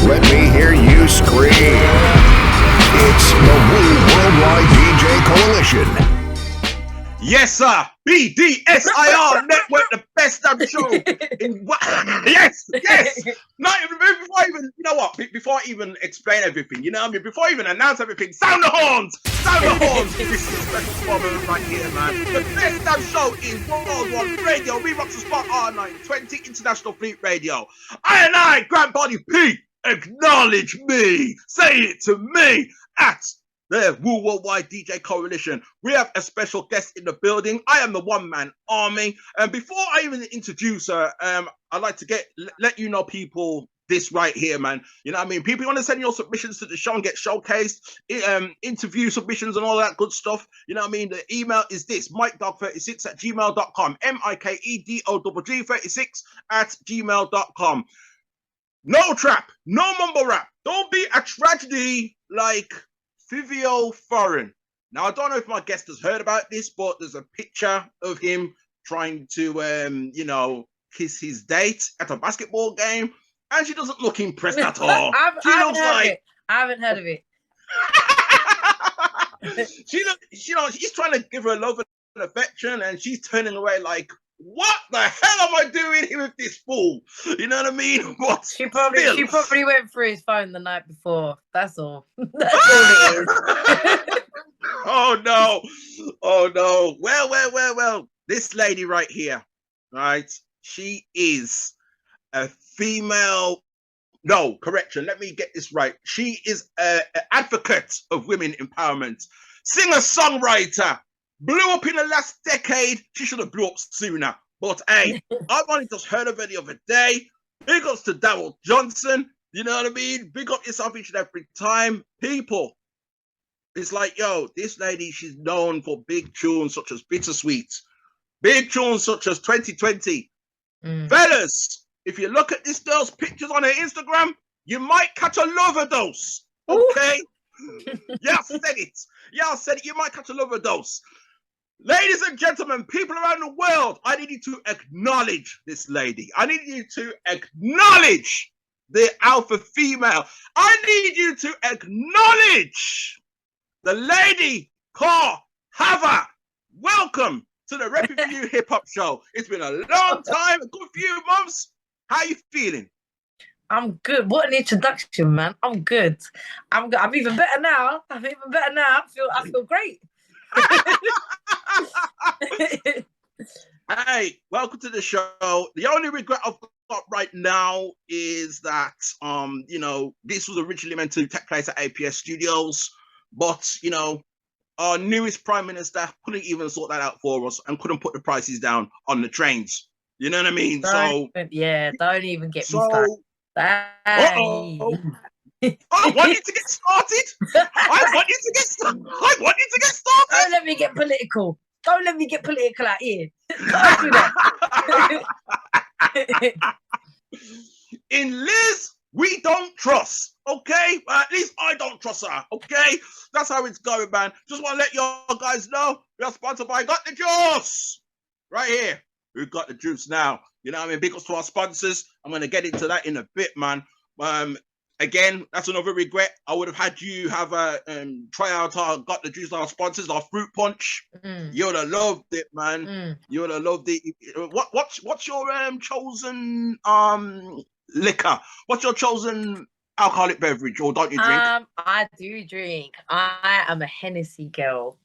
Let me hear you scream. It's the Worldwide DJ Coalition. Yes, sir. BDSIR Network, the best damn show. Yes. Not even before I even, you know what? Before I even explain everything, you know what I mean? Before I even announce everything, sound the horns. This is a special moment right here, man. The best damn show is Worldwide Radio. We rock the spot R920 International Fleet Radio. I, Grand Body P, acknowledge me. Say it to me at the Worldwide DJ Coalition. We have a special guest in the building. I am the one-man army. And before I even introduce her, I'd like to let you know, people, this right here, man. You know what I mean? People want to send your submissions to the show and get showcased, interview submissions and all that good stuff. You know what I mean? The email is this, mikedog36@gmail.com. MIKEDOGG36@gmail.com. No trap, no mumble rap. Don't be a tragedy like Fivio Foreign. Now, I don't know if my guest has heard about this, but there's a picture of him trying to, kiss his date at a basketball game, and she doesn't look impressed at all. I haven't heard of it. He's trying to give her love and affection, and she's turning away like, what the hell am I doing here with this fool? You know what I mean? But she probably went through his phone the night before. That's all. That's all it is. Oh no. Well. This lady right here, right? She is a female. No, correction. Let me get this right. She is an advocate of women empowerment. Singer-songwriter. Blew up in the last decade. She should have blew up sooner. But hey, I've only just heard of her the other day. Big ups to Darryl Johnson. You know what I mean? Big up yourself each and every time. People, it's like, yo, this lady, she's known for big tunes such as Bittersweet. Big tunes such as 2020. Fellas, if you look at this girl's pictures on her Instagram, you might catch a love overdose. Okay? Yeah, I said it. You might catch a love overdose. Ladies and gentlemen, people around the world, I need you to acknowledge this lady. I need you to acknowledge the alpha female. I need you to acknowledge the lady called Havva. Welcome to the RePPiN4U Hip Hop Show. It's been a long time, a good few months. How you feeling? I'm good. What an introduction, man. I'm good. I'm even better now. I feel great. Hey, welcome to the show. The only regret I've got right now is that this was originally meant to take place at APS Studios, but our newest Prime Minister couldn't even sort that out for us and couldn't put the prices down on the trains. You know what I mean? Don't even get me started. I want you to get started. I want you to get started. Don't let me get political. Don't let me get political out here. Can't do that. In Liz, we don't trust. Okay? At least I don't trust her. Okay? That's how it's going, man. Just want to let y'all guys know we are sponsored by Got the Juice. Right here. We've got the juice now. You know what I mean? Big ups to our sponsors. I'm going to get into that in a bit, man. Again, that's another regret. I would have had you have a try out our Got the Juice, our sponsors, our fruit punch. You would have loved it, man. You would have loved it. What's your chosen liquor? What's your chosen alcoholic beverage, or don't you drink? I do drink. I am a Hennessy girl.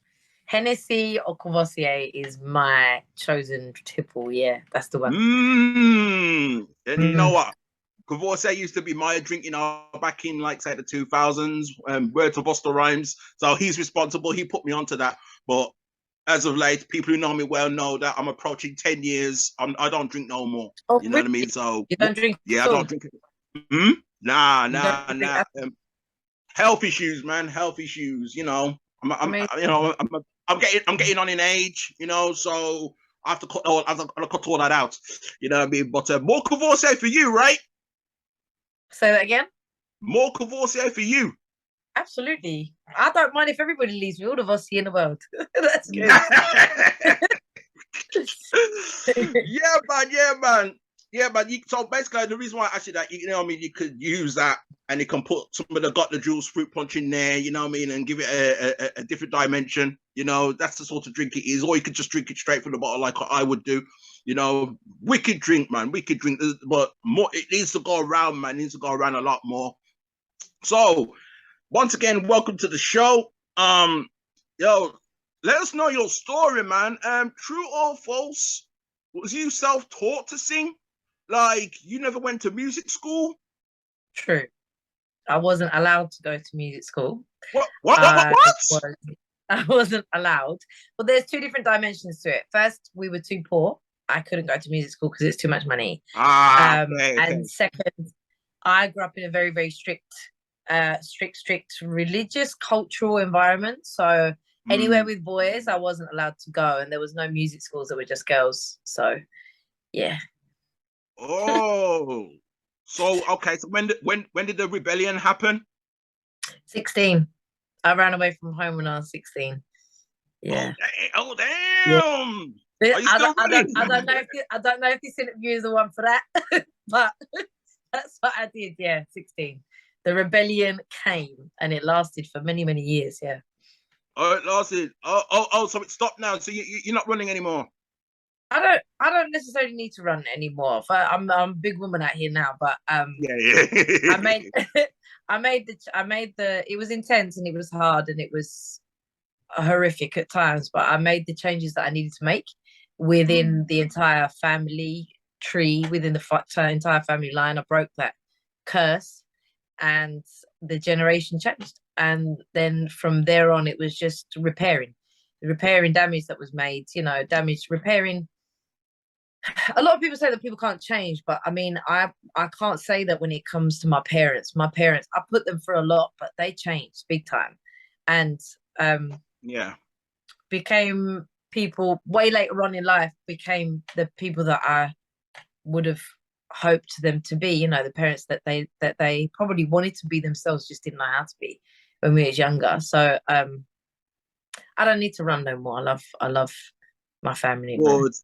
Hennessy or Courvoisier is my chosen triple. Yeah, that's the one. And you know what? Courvoisier used to be my drink, back in, say, the 2000s. Word to Busta Rhymes. So he's responsible. He put me onto that. But as of late, people who know me well know that I'm approaching 10 years. I don't drink no more. Oh, you know what I mean? So you don't drink? Yeah, I don't drink it. Nah. Health issues, man. Health issues. I'm I'm getting on in age, you know, so I have to cut all that out. You know what I mean? But more Cavoursier for you, right? Say that again. More Cavoursier for you. Absolutely. I don't mind if everybody leaves me, all of us in the world. That's good. Yeah, man. So basically, the reason why I asked you that, you know what I mean, you could use that and you can put some of the Got the Juice fruit punch in there, you know what I mean, and give it a different dimension. You know, that's the sort of drink it is. Or you could just drink it straight from the bottle like I would do. You know, wicked drink, man. Wicked drink. But more, it needs to go around, man. It needs to go around a lot more. So, once again, welcome to the show. Yo, let us know your story, man. True or false? Was you self-taught to sing? Like, you never went to music school? True. I wasn't allowed to go to music school. What? I wasn't allowed. Well, there's two different dimensions to it. First, we were too poor. I couldn't go to music school because it's too much money. Okay. And second, I grew up in a very, very strict religious, cultural environment. So anywhere with boys, I wasn't allowed to go, and there was no music schools that were just girls. So, yeah. Oh, so okay. So when did the rebellion happen? 16. I ran away from home when I was 16. Yeah. Oh damn! Yeah. Are you still running? I don't know if this interview is the one for that, but that's what I did. Yeah, 16. The rebellion came, and it lasted for many, many years. Yeah. Oh, it lasted. Oh. So it stopped now. So you're not running anymore. I don't necessarily need to run anymore. I'm a big woman out here now, but yeah. I made the it was intense and it was hard and it was horrific at times, but I made the changes that I needed to make within the entire family tree, within the entire family line. I broke that curse and the generation changed. And then from there on, it was just repairing damage that was made, you know, repairing. A lot of people say that people can't change, but I mean, I can't say that when it comes to my parents. My parents, I put them through a lot, but they changed big time, and became people way later on in life. Became the people that I would have hoped them to be. You know, the parents that they probably wanted to be themselves, just didn't know how to be when we was younger. So I don't need to run no more. I love my family. Good.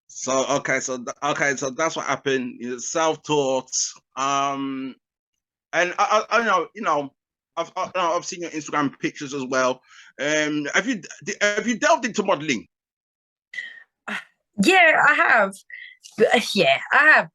So so that's what happened. You're self-taught. And I know, I've seen your Instagram pictures as well. Have you delved into modeling? Yeah, I have. Yeah, I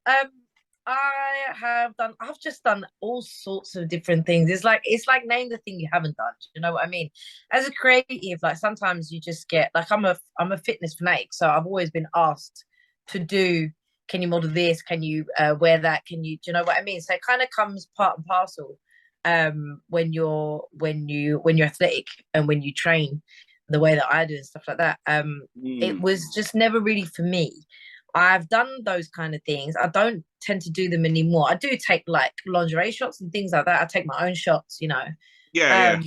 have. I've just done all sorts of different things. It's like name the thing you haven't done. Do you know what I mean? As a creative, like sometimes you just get like I'm a fitness fanatic, so I've always been asked to do. Can you model this? Can you wear that? Do you know what I mean? So it kind of comes part and parcel when you're athletic and when you train the way that I do and stuff like that. It was just never really for me. I've done those kind of things. I don't tend to do them anymore. I do take like lingerie shots and things like that. I take my own shots, you know. Yeah.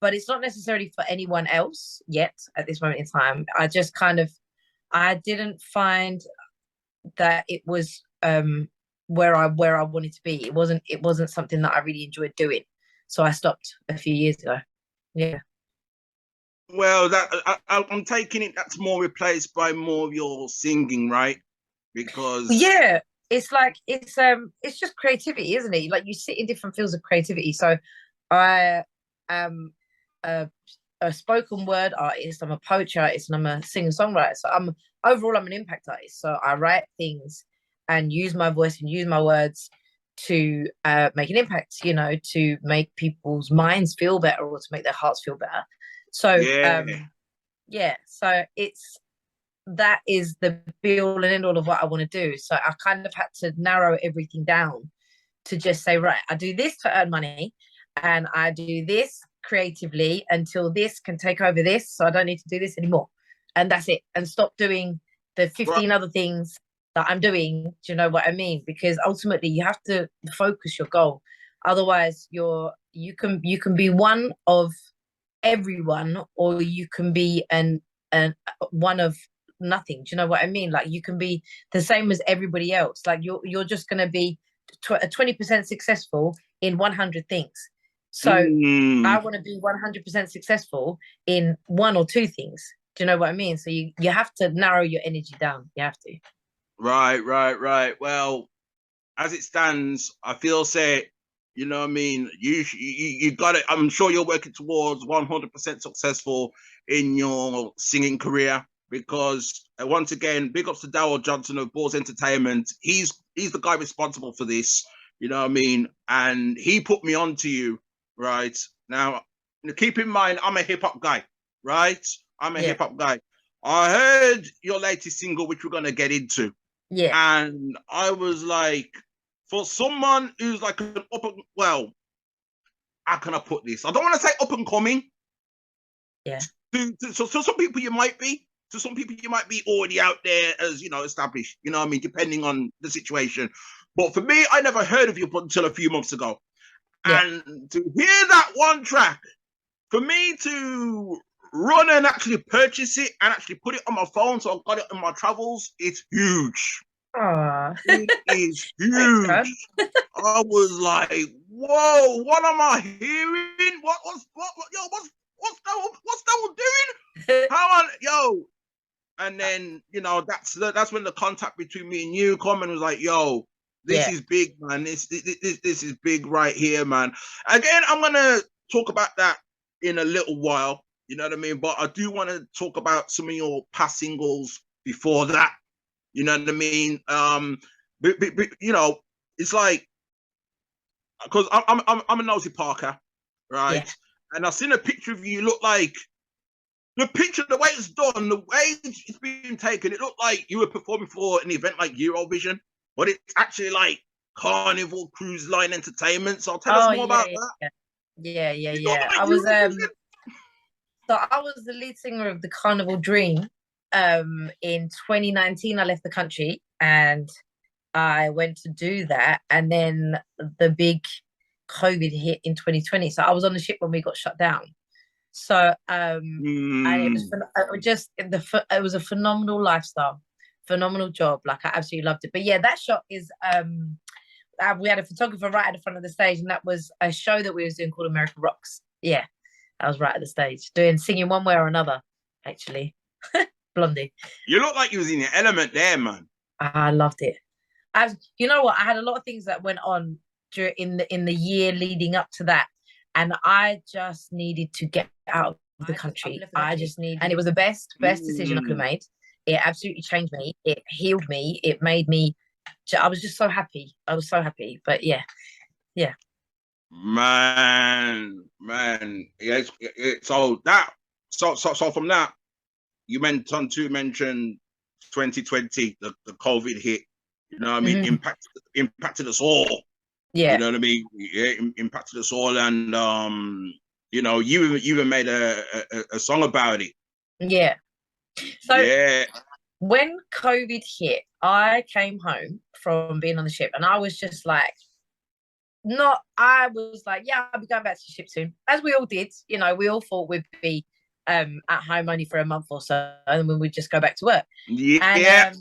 But it's not necessarily for anyone else yet at this moment in time. I just I didn't find that it was where I wanted to be. It wasn't something that I really enjoyed doing. So I stopped a few years ago. Yeah. Well, I'm taking it that's more replaced by more of your singing, right? Because it's like it's just creativity, isn't it? Like you sit in different fields of creativity. So I am a spoken word artist, I'm a poetry artist, and I'm a singer-songwriter. So I'm an impact artist. So I write things and use my voice and use my words to make an impact, you know, to make people's minds feel better or to make their hearts feel better. So so that is the be all and end all of what I want to do. So I kind of had to narrow everything down to just say, right, I do this to earn money and I do this creatively until this can take over this. So I don't need to do this anymore. And that's it. And stop doing the 15 other things that I'm doing. Do you know what I mean? Because ultimately you have to focus your goal. Otherwise you're you can be one of everyone, or you can be an one of nothing. Do you know what I mean? Like you can be the same as everybody else. Like you're just gonna be 20% successful in 100 things. So I want to be 100% successful in one or two things. Do you know what I mean? So you have to narrow your energy down. You have to. Right. Well, as it stands, I feel say, you know what I mean, you got it. I'm sure you're working towards 100% successful in your singing career, because once again, big ups to Darryl Johnson of Balls Entertainment. He's the guy responsible for this, you know what I mean, and he put me on to you. Right now, keep in mind, I'm a hip hop guy, right? I'm a hip hop guy. I heard your latest single, which we're gonna get into. Yeah. And I was like, for someone who's like an well, how can I put this? I don't want to say up and coming. Yeah. So some people you might be. To some people you might be already out there as, you know, established. You know what I mean? Depending on the situation. But for me, I never heard of you until a few months ago. Yeah. And to hear that one track, for me to run and actually purchase it and actually put it on my phone, so I've got it in my travels, it's huge. It is huge. I was like, whoa, what am I hearing? What's that one doing? How on, yo? And then, you know, that's when the contact between me and you come and was like, yo, this is big, man. This is big right here, man. Again, I'm gonna talk about that in a little while, you know what I mean? But I do want to talk about some of your past singles before that, you know what I mean? But, you know, it's like, because I'm a nosy Parker, right? Yeah. And I've seen a picture of you. Look like the picture, the way it's done, the way it's being taken, it looked like you were performing for an event like Eurovision, but it's actually like Carnival Cruise Line Entertainment. So tell us more about that. Yeah. Like I was so I was the lead singer of the Carnival Dream. In 2019, I left the country and I went to do that, and then the big COVID hit in 2020. So I was on the ship when we got shut down. So and it was a phenomenal lifestyle, phenomenal job. Like I absolutely loved it. But yeah, that shot is we had a photographer right at the front of the stage, and that was a show that we was doing called American Rocks. Yeah, I was right at the stage singing one way or another, actually. Blondie. You look like you was in your element there, man. I loved it. You know what? I had a lot of things that went on in the year leading up to that, and I just needed to get out of the country. And it was the best decision I could have made. It absolutely changed me. It healed me. It made me. I was just so happy. I was so happy. But yeah. Man. Yeah. So from that, you went on to mention 2020, the COVID hit. You know what I mean? Impacted us all. Yeah. You know what I mean? Yeah, impacted us all, and you know, you even made a song about it. Yeah. So when COVID hit, I came home from being on the ship, and I was just like, I'll be going back to the ship soon, as we all did. You know, we all thought we'd be at home only for a month or so, and then we'd just go back to work. So I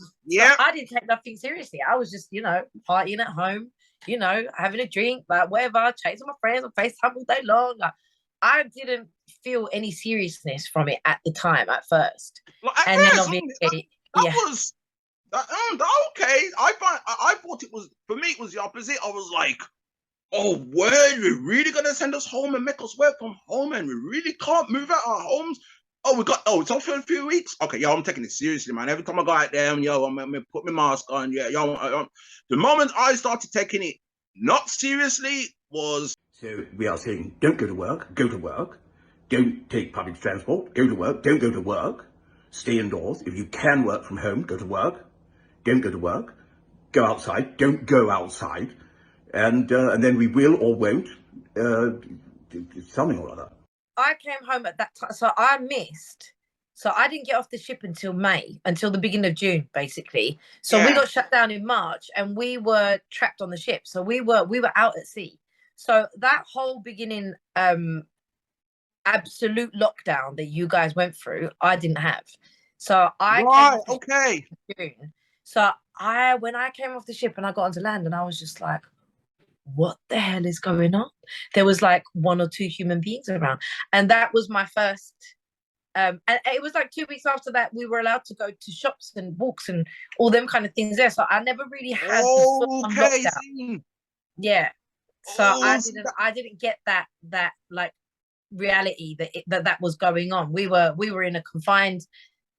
didn't take nothing seriously. I was just, you know, partying at home, you know, having a drink, like whatever, chasing my friends on FaceTime all day long. Like, I didn't feel any seriousness from it at the time, at first. Then obviously, was okay. I thought it was, for me, it was the opposite. I was like, oh, word, we're really gonna send us home and make us work from home, and we really can't move out our homes. It's off for a few weeks. Okay, I'm taking it seriously, man. Every time I go out there, I'm gonna put my mask on. The moment I started taking it not seriously was. So we are saying, don't go to work, go to work. Don't take public transport, go to work, don't go to work. Stay indoors. If you can work from home, go to work. Don't go to work. Go outside, don't go outside. And then we will or won't something or other. I came home at that time, so I missed. So I didn't get off the ship until the beginning of June, basically. So we got shut down in March, and we were trapped on the ship. So we were out at sea. So that whole beginning absolute lockdown that you guys went through, I didn't have. So I came Right. off the Okay. ship in June. So when I came off the ship and I got onto land, and I was just like, what the hell is going on? There was like 1 or 2 human beings around, and that was my first. And it was like 2 weeks after that we were allowed to go to shops and walks and all them kind of things there. So I never really had the full-on Okay. lockdown. See. Yeah. So Oh, I didn't get that like reality that was going on. We were in a confined.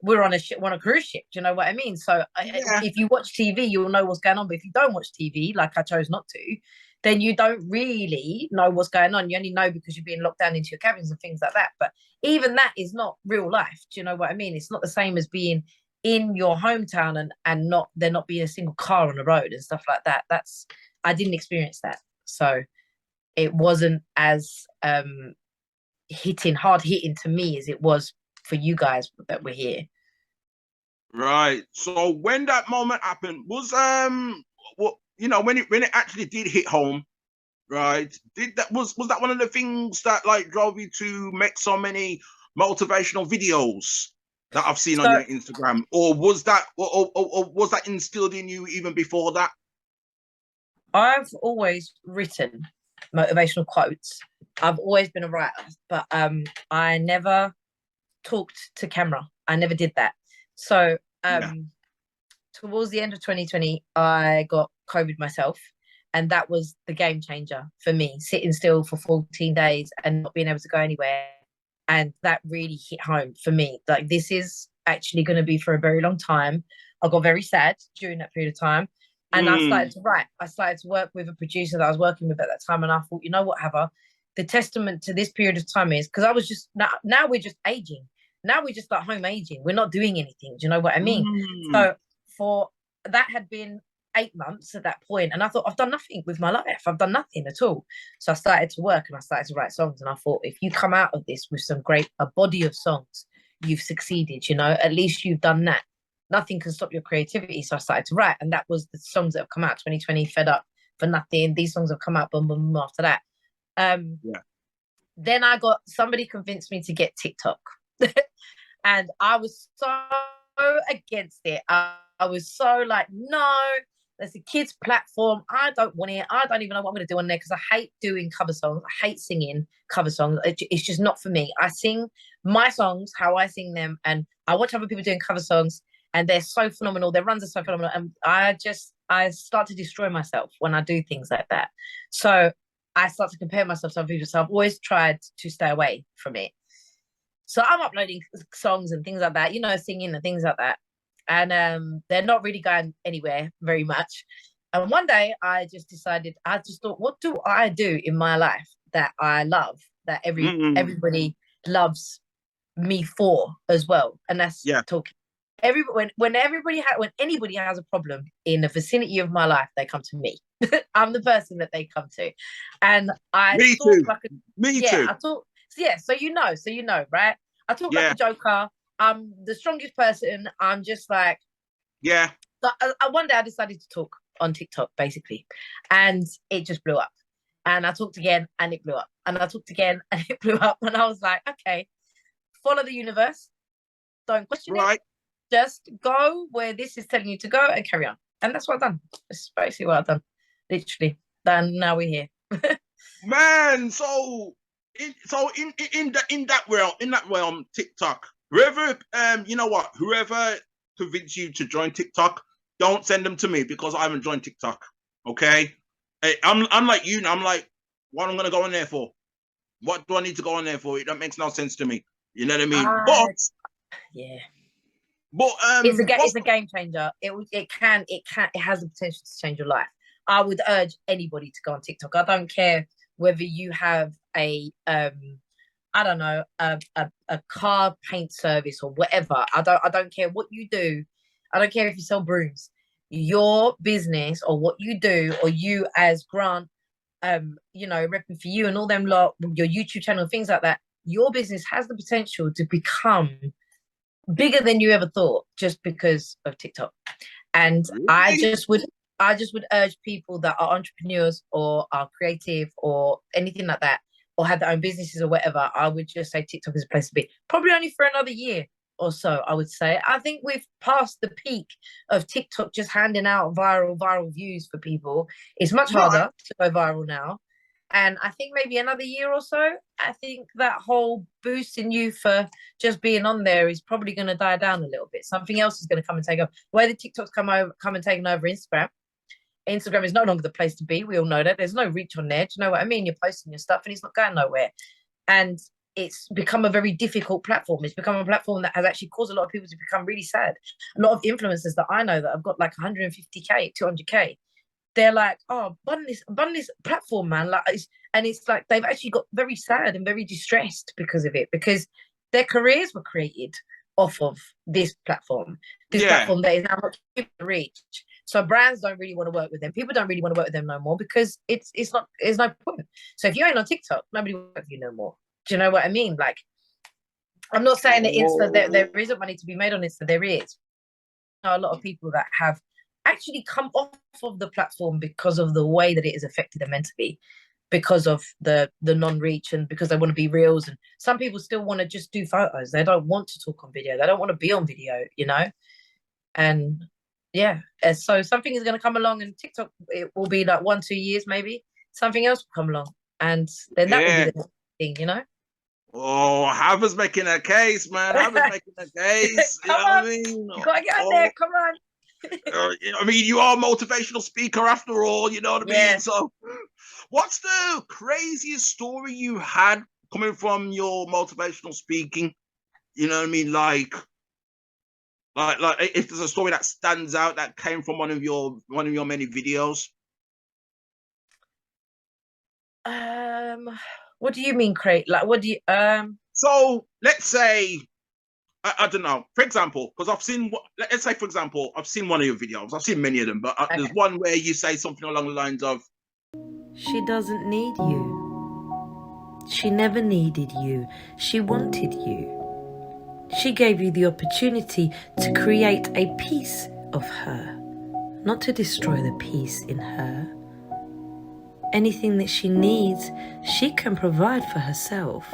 We were on a ship, on a cruise ship. Do you know what I mean? So yeah. if you watch TV, you'll know what's going on. But if you don't watch TV, like I chose not to, then you don't really know what's going on. You only know because you're being locked down into your cabins and things like that. But even that is not real life. Do you know what I mean? It's not the same as being in your hometown and not there not being a single car on the road and stuff like that. I didn't experience that. So it wasn't as hard hitting to me as it was for you guys that were here. Right. So when that moment happened, was what when it actually did hit home, right? Was that one of the things that like drove you to make so many motivational videos that I've seen on your Instagram, or was that or was that instilled in you even before that? I've always written motivational quotes. I've always been a writer, but I never talked to camera. I never did that. So towards the end of 2020, I got COVID myself, and that was the game changer for me. Sitting still for 14 days and not being able to go anywhere, and that really hit home for me. Like, this is actually going to be for a very long time. I got very sad during that period of time. And I started to write. I started to work with a producer that I was working with at that time. And I thought, you know what, Havva, the testament to this period of time is, because I was just, now we're just aging. Now we're just at home aging. We're not doing anything. Do you know what I mean? So for that had been 8 months at that point. And I thought, I've done nothing with my life. I've done nothing at all. So I started to work and I started to write songs. And I thought, if you come out of this with a body of songs, you've succeeded, at least you've done that. Nothing can stop your creativity. So I started to write, and that was the songs that have come out. 2020, Fed Up, For Nothing. These songs have come out, boom, boom, boom, after that. Then somebody convinced me to get TikTok. And I was so against it. I was so like, no, there's a kids platform. I don't want it. I don't even know what I'm going to do on there, because I hate doing cover songs. I hate singing cover songs. It's just not for me. I sing my songs how I sing them, and I watch other people doing cover songs, and they're so phenomenal. Their runs are so phenomenal. And I start to destroy myself when I do things like that. So I start to compare myself to other people. So I've always tried to stay away from it. So I'm uploading songs and things like that, singing and things like that. And they're not really going anywhere very much. And one day I just thought, what do I do in my life that I love, that everybody loves me for as well? And that's talking. When anybody has a problem in the vicinity of my life, they come to me. I'm the person that they come to. And Me too. I talk. So you know, right? I talk like a joker. I'm the strongest person. I'm just like, So one day I decided to talk on TikTok, basically, and it just blew up. And I talked again, and it blew up. And I talked again, and it blew up. And I was like, okay, follow the universe. Don't question it. Just go where this is telling you to go and carry on. And that's what I've done. That's basically what I've done. Literally. And now we're here. Man, so in that realm, TikTok, whoever whoever convinced you to join TikTok, don't send them to me, because I haven't joined TikTok. Okay, I'm like you. I'm like, what am I gonna go in there for? What do I need to go in there for? That makes no sense to me. You know what I mean? But it's a game changer. It has the potential to change your life. I would urge anybody to go on TikTok. I don't care whether you have a car paint service or whatever. I don't care what you do. I don't care if you sell brooms. Your business, or what you do, or you as Grant, RePPiN4U and all them lot, your YouTube channel, things like that, your business has the potential to become bigger than you ever thought, just because of TikTok. And I just would I just would urge people that are entrepreneurs or are creative or anything like that, or have their own businesses or whatever. I would just say TikTok is a place to be. Probably only for another year or so, I would say. I think we've passed the peak of TikTok just handing out viral views for people. It's much harder to go viral now. And I think maybe another year or so, I think that whole boosting you for just being on there is probably going to die down a little bit. Something else is going to come and take over. The way the TikToks come and taken over Instagram. Instagram is no longer the place to be. We all know that. There's no reach on there. Do you know what I mean? You're posting your stuff and it's not going nowhere. And it's become a very difficult platform. It's become a platform that has actually caused a lot of people to become really sad. A lot of influencers that I know that have got like 150K, 200K, they're like, oh, bun this platform, man. Like, it's like they've actually got very sad and very distressed because of it, because their careers were created off of this platform platform that is now not reach. So brands don't really want to work with them. People don't really want to work with them no more because it's not, there's no point. So if you ain't on TikTok, nobody will work with you no more. Do you know what I mean? Like, I'm not saying that Insta there isn't money to be made on Insta. There is. There are a lot of people that have actually come off of the platform because of the way that it has affected them mentally, because of the non-reach, and because they want to be reels. And some people still want to just do photos. They don't want to talk on video. They don't want to be on video, you know? And yeah, so something is going to come along, and TikTok, it will be like 1-2 years maybe. Something else will come along, and then that will be the thing, you know? Oh, Havva's making a case, man. Havva's making a case. You know what I mean? You gotta get out there. Come on. I mean, you are a motivational speaker after all, you know what I mean? So what's the craziest story you had coming from your motivational speaking? You know what I mean? Like if there's a story that stands out that came from one of your many videos. What do you mean, create? Like, what do you So let's say, I don't know, for example, because let's say, for example, I've seen one of your videos. I've seen many of them, but there's one where you say something along the lines of, she doesn't need you. She never needed you. She wanted you. She gave you the opportunity to create a piece of her, not to destroy the piece in her. Anything that she needs, she can provide for herself.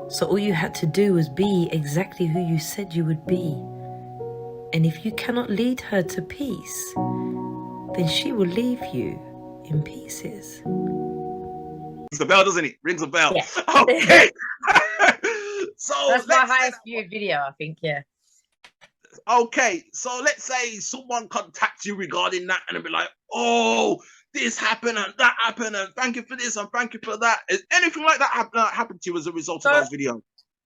So all you had to do was be exactly who you said you would be. And if you cannot lead her to peace, then she will leave you in pieces. Rings a bell, doesn't it? Rings a bell. Yeah. Okay. So that's my highest viewed video, I think. Yeah. Okay, so let's say someone contacts you regarding that, and they'll be like, oh, this happened and that happened, and thank you for this and thank you for that. Is anything like that happened to you as a result of those videos?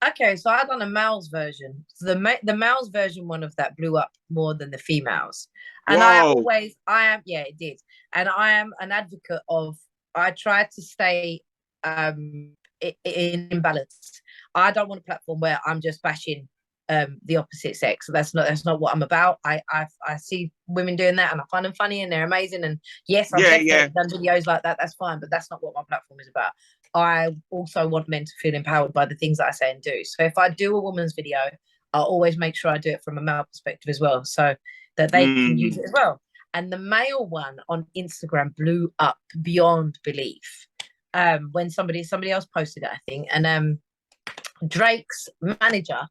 Okay, so I've done a male's version. So the male's version, one of that, blew up more than the females. And it did. And I am an advocate of, I try to stay in balance. I don't want a platform where I'm just bashing the opposite sex. That's not what I'm about. I see women doing that and I find them funny and they're amazing. And yes, I've definitely done videos like that. That's fine, but that's not what my platform is about. I also want men to feel empowered by the things that I say and do. So if I do a woman's video, I'll always make sure I do it from a male perspective as well, so that they can use it as well. And the male one on Instagram blew up beyond belief. When somebody else posted it, I think, and Drake's manager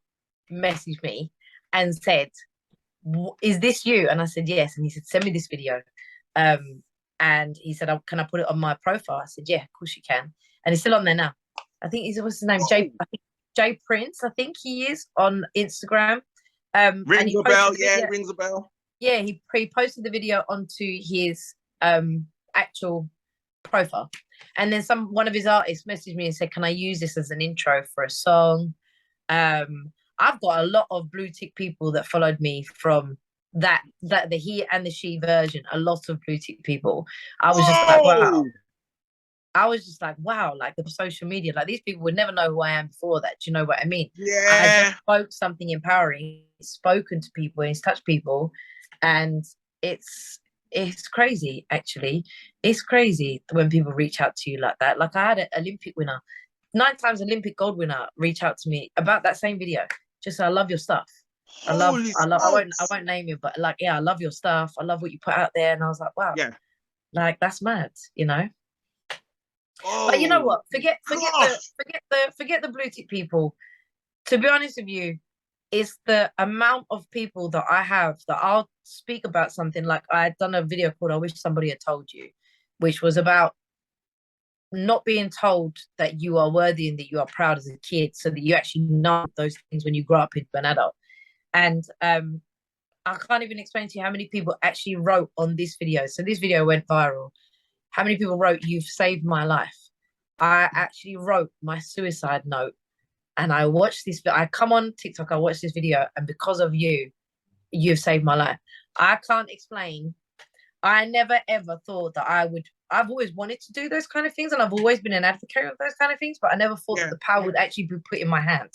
messaged me and said, is this you? And I said yes. And he said, send me this video. And he said, can I put it on my profile? I said, yeah, of course you can. And he's still on there now. I think what's his name? Jay Prince, I think he is on Instagram. Rings a bell, rings a bell. Yeah, he posted the video onto his actual profile. And then one of his artists messaged me and said, can I use this as an intro for a song? I've got a lot of blue tick people that followed me from the he and the she version. A lot of blue tick people. I was just like, wow. I was just like, wow, like the social media, like these people would never know who I am before that. Do you know what I mean? Yeah. I just spoke something empowering, spoken to people, it's touched people, and it's crazy, actually. It's crazy when people reach out to you like that. Like I had an Olympic winner, 9 times Olympic gold winner, reach out to me about that same video. Just, I love your stuff. Holy I smokes. won't name you, but like, yeah, I love your stuff. I love what you put out there. And I was like, wow, Yeah. like that's mad, you know? But you know Oh, what? gosh. Forget the blue tick people. To be honest with you, it's the amount of people that I have that I'll speak about something. Like I had done a video called I Wish Somebody Had Told You, which was about not being told that you are worthy and that you are proud as a kid, so that you actually know those things when you grow up into an adult. And I can't even explain to you how many people actually wrote on this video. So this video went viral. How many people wrote, "You've saved my life"? I actually wrote my suicide note, and I watched this. I come on TikTok, I watched this video, and because of you, you've saved my life. I can't explain. I never ever thought that I would. I've always wanted to do those kind of things, and I've always been an advocate of those kind of things, but I never thought that the power would actually be put in my hand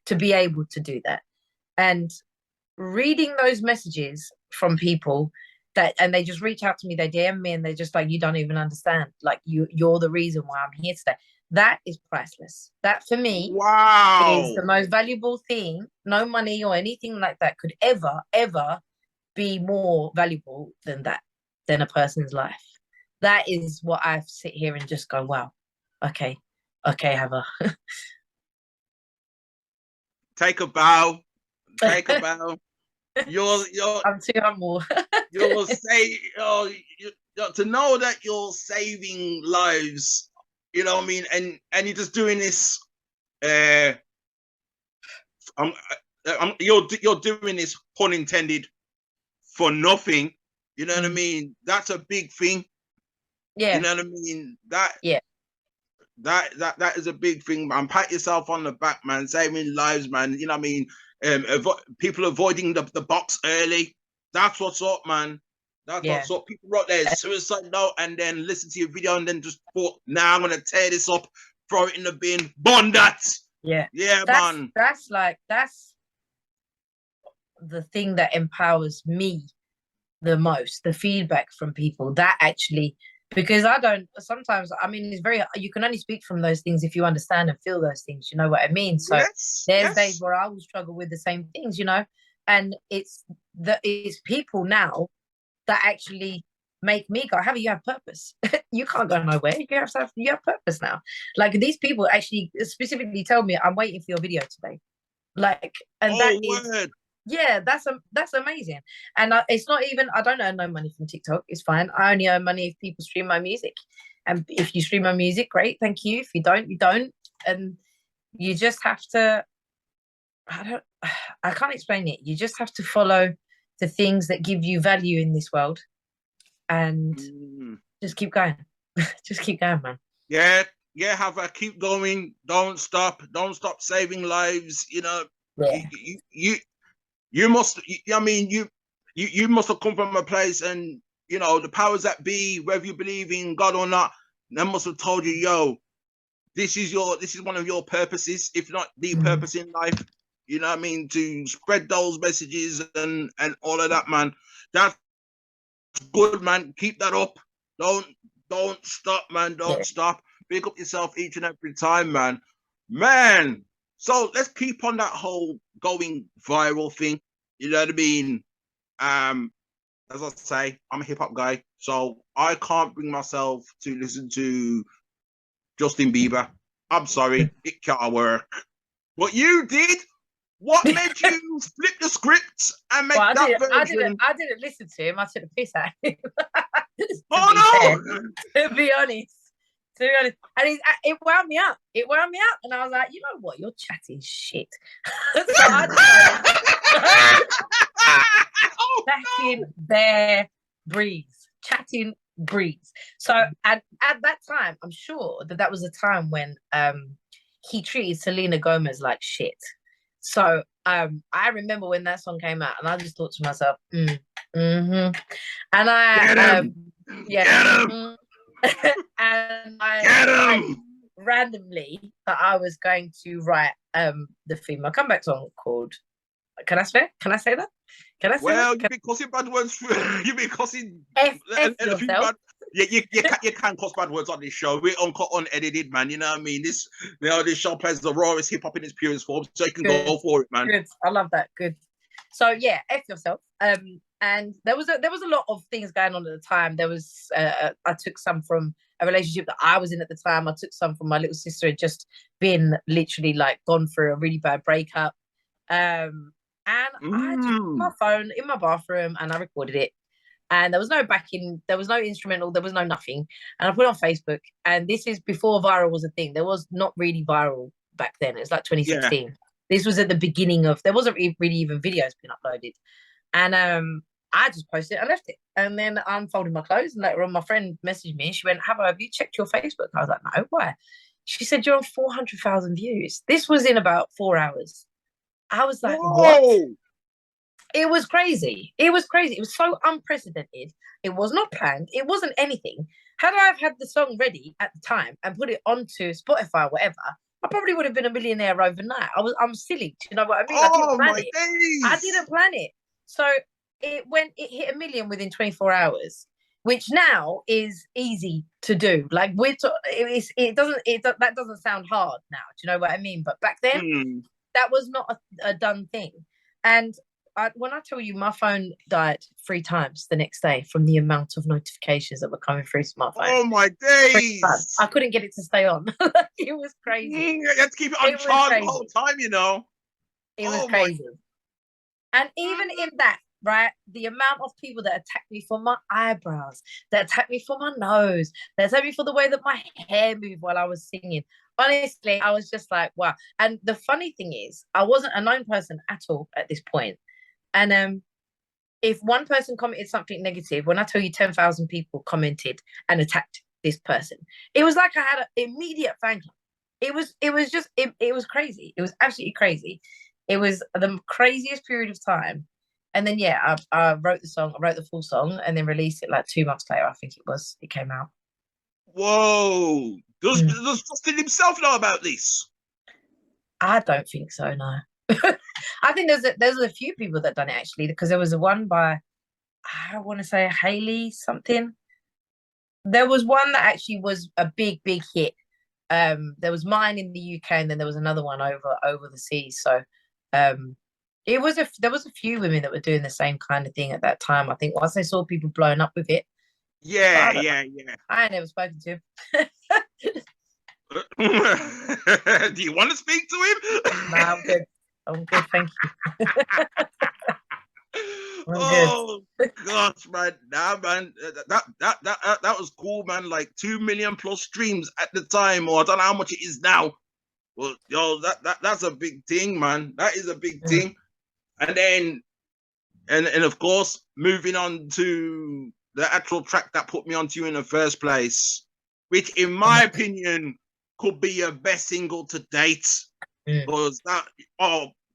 to be able to do that. And reading those messages from people that, and they just reach out to me, they DM me, and they're just like, "You don't even understand. Like you're the reason why I'm here today." That is priceless. That for me is the most valuable thing. No money or anything like that could ever be more valuable than that, than a person's life. That is what I sit here and just go, wow, okay, Havva. Take a bow. Take a bow. You're I'm too humble. you're to know that you're saving lives, you know what I mean, and you're just doing this. You're doing this, pun intended, for nothing. You know what I mean? That's a big thing. Yeah. You know what I mean? That is a big thing, man. Pat yourself on the back, man. Saving lives, man. You know what I mean? People avoiding the box early. That's what's up, man. That's what's up. People wrote their suicide note and then listen to your video and then just thought, "Nah, I'm gonna tear this up, throw it in the bin, burn that." Yeah, man. That's the thing that empowers me the most. The feedback from people that actually, because I don't sometimes. I mean, it's very. You can only speak from those things if you understand and feel those things. You know what I mean? So there's days where I will struggle with the same things, you know, and it's people now that actually make me go, "Havva, you have purpose. You can't go nowhere. You have purpose now." Like these people actually specifically tell me, "I'm waiting for your video today." Like, and that's amazing. And it's not even, I don't earn no money from TikTok. It's fine. I only earn money if people stream my music. And if you stream my music, great, thank you. If you don't, you don't. And you just have to, I can't explain it. You just have to follow the things that give you value in this world and just keep going. Just keep going, man. Yeah, Havva, keep going. Don't stop saving lives. You know, you must. I mean, you must have come from a place, and you know the powers that be, whether you believe in God or not, they must have told you, "Yo, this is one of your purposes, if not the purpose in life." You know what I mean? To spread those messages and all of that, man. That's good, man. Keep that up. Don't stop, man. Don't stop. Pick up yourself each and every time, man. Man. So let's keep on that whole going viral thing. You know what I mean? As I say, I'm a hip hop guy, so I can't bring myself to listen to Justin Bieber. I'm sorry, it can't work. What you did? What made you flip the script and make that version? I didn't listen to him. I took the piss out of him. To be honest. And it wound me up. And I was like, you know what? You're chatting shit. So I chatting bare breeze. Chatting breeze. So at that time, I'm sure that was a time when he treated Selena Gomez like shit. So I remember when that song came out, and I just thought to myself, and I and I randomly that I was going to write the female comeback song called. Can I say that? Well, you've been cussing bad words. You've been cussing. You can't cuss bad words on this show. We're unedited, man. You know what I mean? This show plays the rawest hip hop in its purest form, so you can go for it, man. Good. I love that. Good. So yeah, F yourself. And there was a lot of things going on at the time. There was I took some from a relationship that I was in at the time. I took some from my little sister had just been literally like gone through a really bad breakup. And I just took my phone in my bathroom and I recorded it. And there was no backing, there was no instrumental, there was no nothing. And I put it on Facebook. And this is before viral was a thing. There was not really viral back then. It's like 2016. Yeah. This was at the beginning of, there wasn't really even videos being uploaded. And I just posted it, I left it. And then I unfolded my clothes and later on my friend messaged me and she went, have you checked your Facebook? I was like, no, why? She said, you're on 400,000 views. This was in about 4 hours. I was like, whoa. What? It was crazy. It was crazy. It was so unprecedented. It was not planned. It wasn't anything. Had I have had the song ready at the time and put it onto Spotify or whatever, I probably would have been a millionaire overnight. I'm silly. Do you know what I mean? I didn't plan it. Days. I didn't plan it. So it hit 1 million within 24 hours, which now is easy to do. Like that doesn't sound hard now. Do you know what I mean? But back then, that was not a done thing. And when I tell you my phone died 3 times the next day from the amount of notifications that were coming through to my phone. Oh my days! I couldn't get it to stay on. It was crazy. You had to keep it on charge the whole time, you know. It was crazy. And even in that, right, the amount of people that attacked me for my eyebrows, that attacked me for my nose, that attacked me for the way that my hair moved while I was singing. Honestly, I was just like, wow. And the funny thing is, I wasn't a known person at all at this point. And if one person commented something negative, when I tell you 10,000 people commented and attacked this person, it was like I had an immediate fan club. It was crazy. It was absolutely crazy. It was the craziest period of time. And then, yeah, I wrote the song. I wrote the full song and then released it like 2 months later. I think it came out. Whoa. Does Justin himself know about this? I don't think so, no. I think there's a few people that done it actually, because there was a one by, I want to say Hailey something. There was one that actually was a big hit. There was mine in the UK, and then there was another one over the seas. So there was a few women that were doing the same kind of thing at that time. I think once they saw people blowing up with it. Yeah. I ain't never spoken to him. Do you want to speak to him? Nah, I'm good, thank you. Oh gosh, man. Nah, man. That was cool, man. Like 2 million plus streams at the time, or I don't know how much it is now. Well, yo, that's a big thing, man. That is a big thing. And then and of course, moving on to the actual track that put me onto you in the first place, which in my opinion could be your best single to date. Because that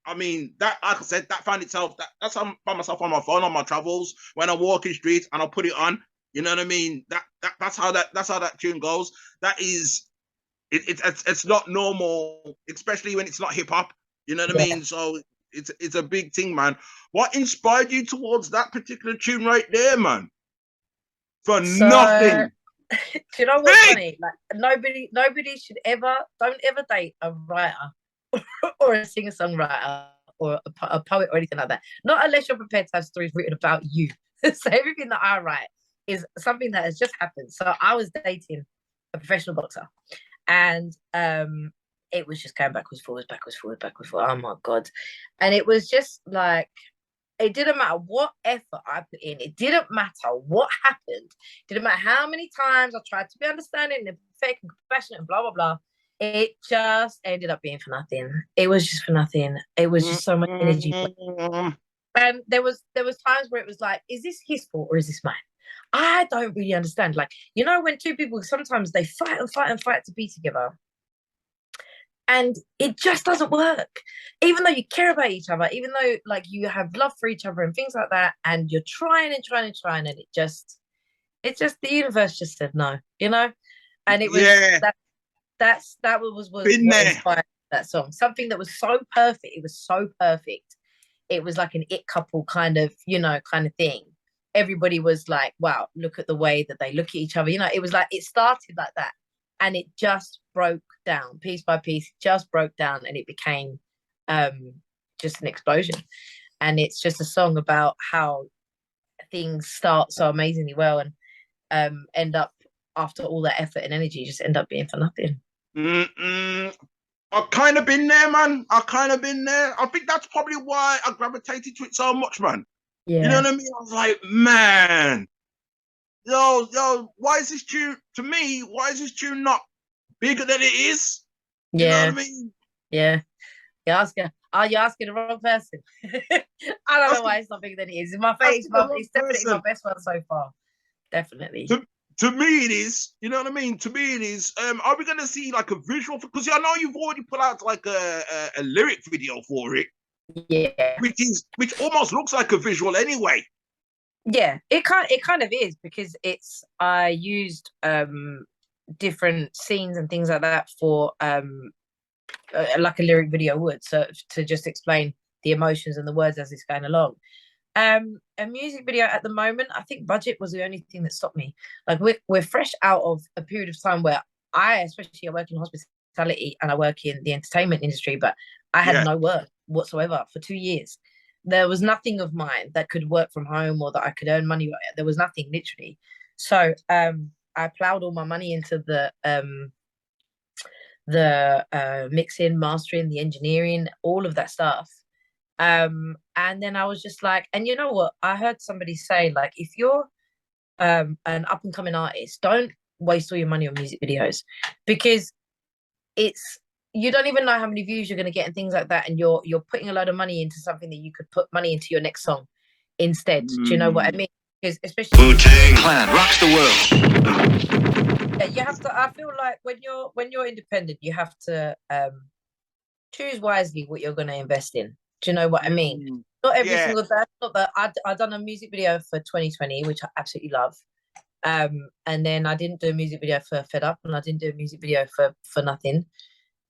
I mean, that, like I said, that found itself. That's how I find myself on my phone on my travels when I'm walking streets and I'll put it on. You know what I mean? That's how that tune goes. That is, it's not normal, especially when it's not hip hop. You know what I mean? So it's a big thing, man. What inspired you towards that particular tune right there, man? For nothing. Do you know what's funny? Like nobody should don't ever date a writer. Or a singer-songwriter or a poet or anything like that. Not unless you're prepared to have stories written about you. So everything that I write is something that has just happened. So I was dating a professional boxer, and it was just going backwards, forwards. Oh my God. And it was just like, it didn't matter what effort I put in. It didn't matter what happened. It didn't matter how many times I tried to be understanding and fake and compassionate and blah, blah, blah. It just ended up being for nothing. It was just for nothing. It was just so much energy. And there was times where it was like, is this his fault or is this mine? I don't really understand. Like, you know, when two people, sometimes they fight to be together. And it just doesn't work. Even though you care about each other, even though like you have love for each other and things like that, and you're trying, and it just the universe just said no, you know? And it was that was what inspired that song. Something that was so perfect. It was so perfect. It was like an it couple kind of thing. Everybody was like, wow, look at the way that they look at each other. You know, it was like, it started like that. And it just broke down piece by piece, just broke down, and it became just an explosion. and it's just a song about how things start so amazingly well and end up, after all that effort and energy, just end up being for nothing. I've kind of been there, man. I've kind of been there. I think that's probably why I gravitated to it so much, man. Yeah. You know what I mean? I was like, man, yo, why is this tune, to me, why is this tune not bigger than it is? You know what I mean? Yeah. You're asking the wrong person. I don't know why it's not bigger than it is. In my face, it's definitely my best one so far. Definitely. To me, it is. You know what I mean? To me, it is. Are we going to see like a visual? Because I know you've already put out like a lyric video for it. Yeah. Which almost looks like a visual anyway. Yeah, it kind of is, because I used different scenes and things like that for like a lyric video would, so to just explain the emotions and the words as it's going along. A music video at the moment, I think budget was the only thing that stopped me. Like we're fresh out of a period of time where I work in hospitality and I work in the entertainment industry, but I had no work whatsoever for 2 years. There was nothing of mine that could work from home or that I could earn money. There was nothing, literally. So I plowed all my money into the mixing, mastering, the engineering, all of that stuff. And then I was just like, and you know what? I heard somebody say, like, if you're an up and coming artist, don't waste all your money on music videos, because you don't even know how many views you're going to get and things like that, and you're putting a lot of money into something that you could put money into your next song instead. Do you know what I mean? Because especially Wu-Tang Clan rocks the world. Yeah, you have to. I feel like when you're independent, you have to choose wisely what you're going to invest in. Do you know what I mean? Not every single day. Not that I done a music video for 2020, which I absolutely love. And then I didn't do a music video for Fed Up, and I didn't do a music video for Nothing.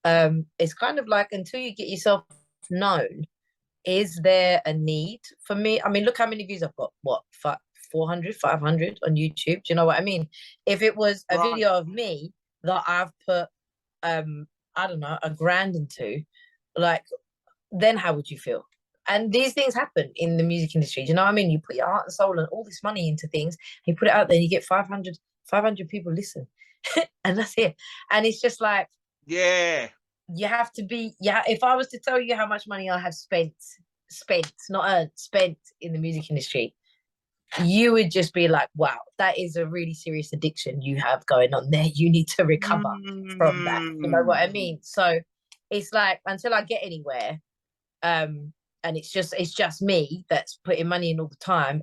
It's kind of like, until you get yourself known, is there a need for me? I mean, look how many views I've got. What, 400, 500 on YouTube? Do you know what I mean? If it was a video of me that I've put, I don't know, $1,000 into, like, then how would you feel? And these things happen in the music industry. Do you know what I mean? You put your heart and soul and all this money into things, you put it out there, and you get 500 people listen. And that's it. And it's just like, you have to be, if I was to tell you how much money I have spent, not earned, spent in the music industry, you would just be like, wow, that is a really serious addiction you have going on there. You need to recover from that. You know what I mean? So it's like, until I get anywhere, and it's just me that's putting money in all the time,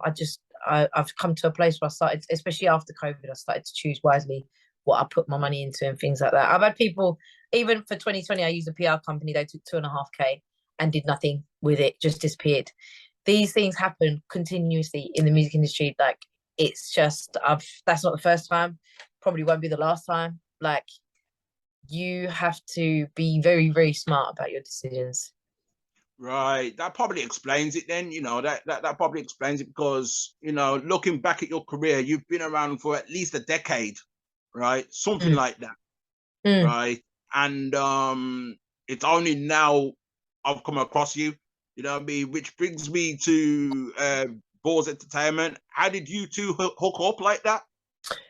I've come to a place where I started, especially after COVID, I started to choose wisely what I put my money into and things like that. I've had people, even for 2020, I used a PR company, they took 2.5K and did nothing with it, just disappeared. These things happen continuously in the music industry. Like, it's just, that's not the first time, probably won't be the last time. Like, you have to be very, very smart about your decisions. Right, that probably explains it then. You know, that probably explains it, because, you know, looking back at your career, you've been around for at least a decade, right? Something like that, right? And it's only now I've come across you, you know what I mean? Which brings me to Balls Entertainment. How did you two hook up like that?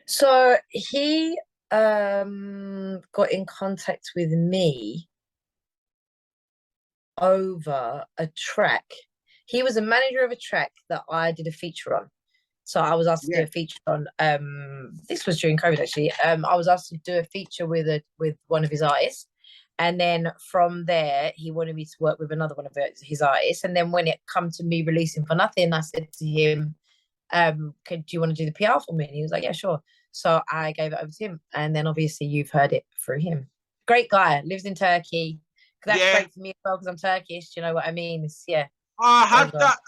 So he got in contact with me over a track. He was a manager of a track that I did a feature on. So I was asked to do a feature on, this was during COVID actually. I was asked to do a feature with one of his artists. And then from there, he wanted me to work with another one of his artists. And then when it come to me releasing For Nothing, I said to him, do you want to do the PR for me? And he was like, yeah, sure. So I gave it over to him. And then obviously you've heard it through him. Great guy, lives in Turkey. That's great for me as well, because I'm Turkish. Do you know what I mean? I had that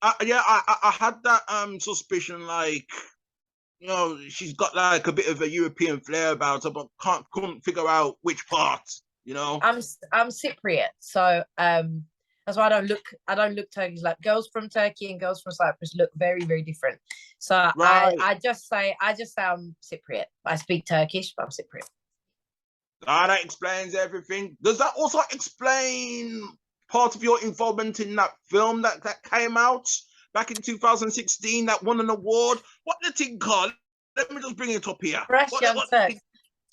I had that suspicion, like, you know, she's got like a bit of a European flair about her, but couldn't figure out which part, you know. I'm Cypriot, so that's why I don't look Turkish. Like, girls from Turkey and girls from Cyprus look very, very different. So I just say I'm Cypriot. I speak Turkish, but I'm Cypriot. That explains everything. Does that also explain part of your involvement in that film that came out back in 2016 that won an award? What the thing called? Let me just bring it up here. Fresh Young Turks.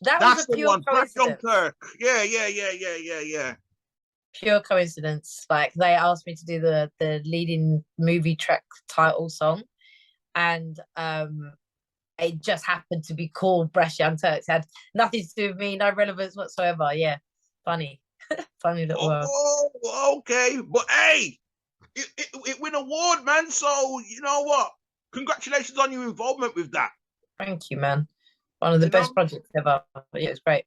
That That's was a the pure one. Fresh Young coincidence. Turk. Yeah. Pure coincidence. Like they asked me to do the leading movie track title song, and it just happened to be called Fresh Young Turks. It had nothing to do with me, no relevance whatsoever. Yeah, funny, funny little world. Oh, okay. But hey, it win award, man. So you know what? Congratulations on your involvement with that. Thank you, man. One of the best projects ever. But yeah, it's great.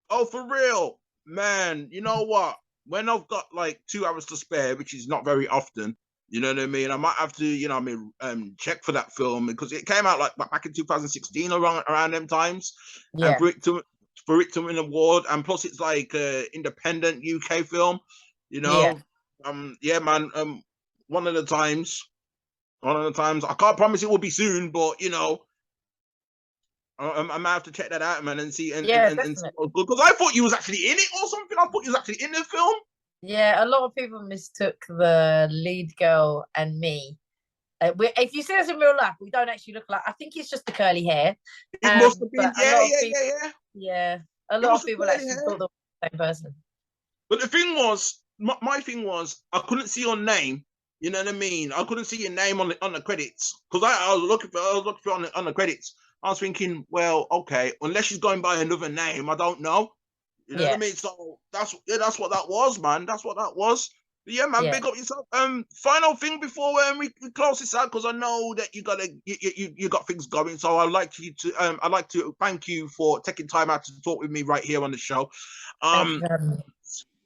Oh, for real, man. You know what? When I've got like 2 hours to spare, which is not very often, you know what I mean? I might have to, you know what I mean, check for that film because it came out like back in 2016 around them times. Yeah. And for it to win an award, and plus it's like independent UK film, you know. Yeah, man. One of the times. I can't promise it will be soon, but you know, I might have to check that out, man, and see. And because I thought you was actually in it or something. I thought you was actually in the film. Yeah, a lot of people mistook the lead girl and me. If you see us in real life, we don't actually look like. I think it's just the curly hair. It must have been. Yeah. A lot of people actually thought they were the same person. But the thing was, my thing was, I couldn't see your name. You know what I mean? I couldn't see your name on the credits because I was looking for on the credits. I was thinking, well, okay, unless she's going by another name, I don't know. You know what I mean? So that's what that was, man. That's what that was. But yeah, man, big up yourself. Final thing before we close this out, because I know that you got things going. So I'd like to thank you for taking time out to talk with me right here on the show.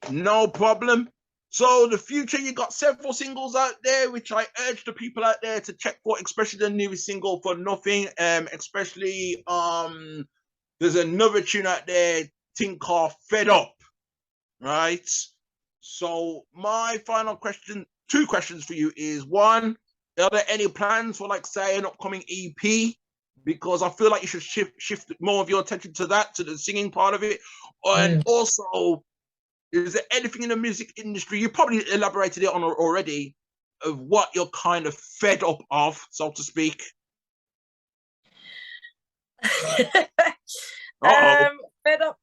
No problem. So the future, you got several singles out there, which I urge the people out there to check for, especially the newest single For Nothing. Especially there's another tune out there, thing called Fed Up, right? So my final question, 2 questions for you is, one, are there any plans for like say an upcoming EP? Because I feel like you should shift more of your attention to that, to the singing part of it. And also, is there anything in the music industry, you probably elaborated it on already, of what you're kind of fed up of, so to speak?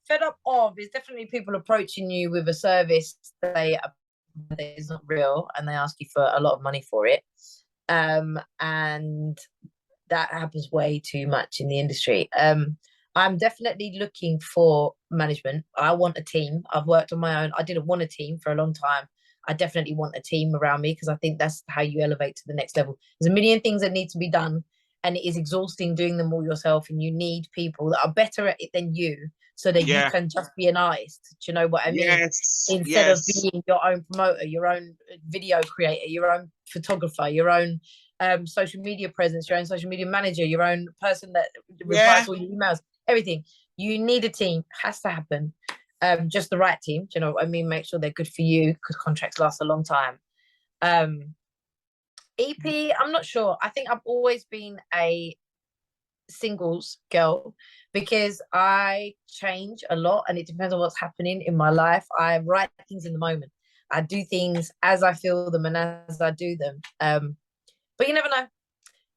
Fed up of is definitely people approaching you with a service that is not real and they ask you for a lot of money for it. And that happens way too much in the industry. I'm definitely looking for management. I want a team. I've worked on my own. I didn't want a team for a long time. I definitely want a team around me because I think that's how you elevate to the next level. There's a million things that need to be done, and it is exhausting doing them all yourself, and you need people that are better at it than you so that you can just be an artist. Do you know what I mean? Instead of being your own promoter, your own video creator, your own photographer, your own social media presence, your own social media manager, your own person that replies all your emails, everything. You need a team. Has to happen. Just the right team. Do you know what I mean? Make sure they're good for you because contracts last a long time. EP, I'm not sure. I think I've always been a singles girl because I change a lot and it depends on what's happening in my life. I write things in the moment. I do things as I feel them and as I do them. But you never know.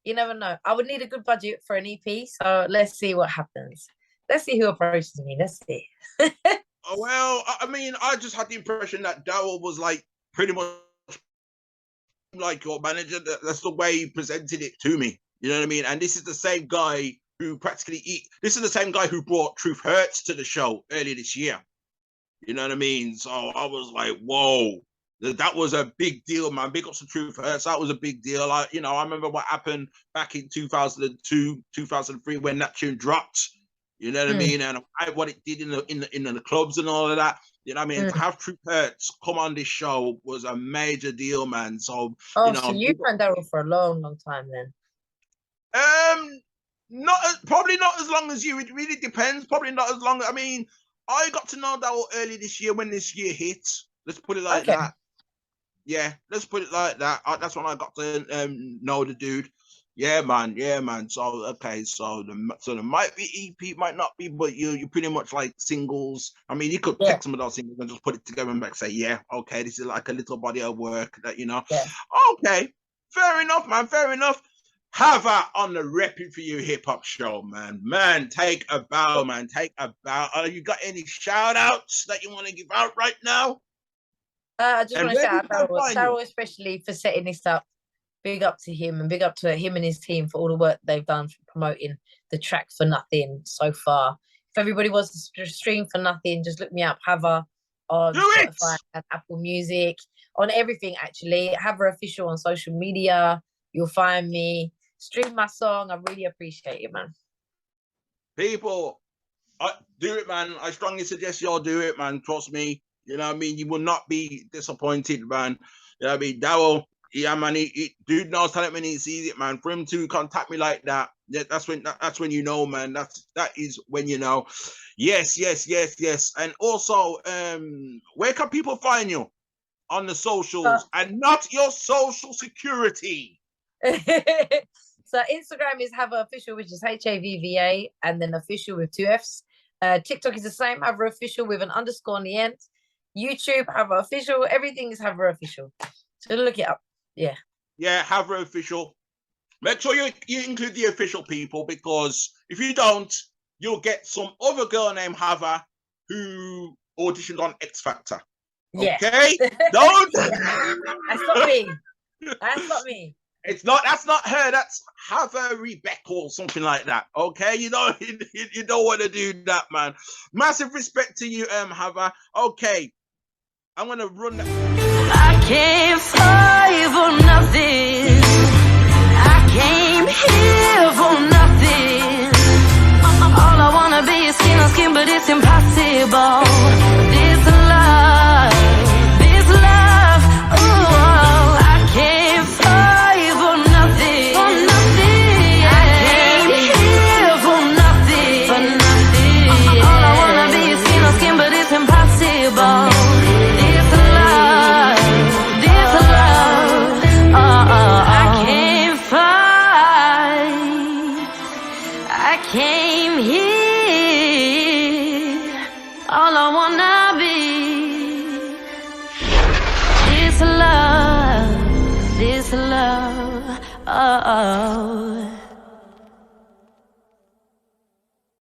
You never know. I would need a good budget for an EP, so let's see what happens. Let's see who approaches me. Let's see. Well, I mean, I just had the impression that Daryl was like pretty much like your manager. That's the way he presented it to me. You know what I mean? And this is the same guy who this is the same guy who brought Truth Hurts to the show earlier this year. You know what I mean? So I was like, whoa, that was a big deal, man. Big ups to Truth Hurts. That was a big deal. I remember what happened back in 2002, 2003 when that tune dropped. You know what I mean? And what it did in the clubs and all of that. You know what I mean? To have Truth Hurts come on this show was a major deal, man. So so you've known Daryl for a long, long time then. Probably not as long as you. It really depends. Probably not as long. I mean, I got to know Daryl early this year when this year hit. Let's put it like that. Yeah, let's put it like that. That's when I got to know the dude. Yeah, man. Yeah, man. So okay, so there might be EP, might not be, but you pretty much like singles. I mean, you could Yeah. take some of those singles and just put it together and back say, yeah, okay, this is like a little body of work that you know. Yeah. Okay, fair enough, man. Fair enough. Havva on the RePPiN4U hip hop show, man. Man, take a bow, man. Take a bow. You got any shout outs that you want to give out right now? I just And want to where shout do out people find you? Daryl especially for setting this up. Big up to him and big up to him and his team for all the work they've done for promoting the track For Nothing so far. If everybody wants to stream For Nothing, just look me up, Havva, on Spotify and Apple Music, on everything actually. Havva Official on social media. You'll find me. Stream my song. I really appreciate it, man. People, do it, man. I strongly suggest y'all do it, man. Trust me. You know what I mean? You will not be disappointed, man. You know what I mean? Daryl, yeah, man. Dude knows talent when he sees it, man. For him to contact me like that, yeah, that's when you know, man. That is when you know. Yes. And also, where can people find you on the socials and not your social security? So Instagram is Havva Official, which is HAVVA, and then official with 2 Fs. TikTok is the same, Havva Official with an underscore on the end. YouTube, Havva Official. Everything is Havva Official. So look it up. Yeah. Yeah, Havva Official. Make sure you include the official people, because if you don't, you'll get some other girl named Havva who auditioned on X Factor. Okay? Yeah. Don't. That's not me. That's not me. That's not her. That's Havva Rebecca or something like that. Okay, you don't want to do that, man. Massive respect to you, Havva. Okay, I'm gonna run that. I can't fight for nothing. I came here for nothing. All I wanna be is skin on skin, but it's impossible. This love, ooh, I can't fight for nothing. For nothing, yeah. I came here for nothing. All I wanna be is skin on skin, but it's impossible. Came here, all I wanna be. This love, oh.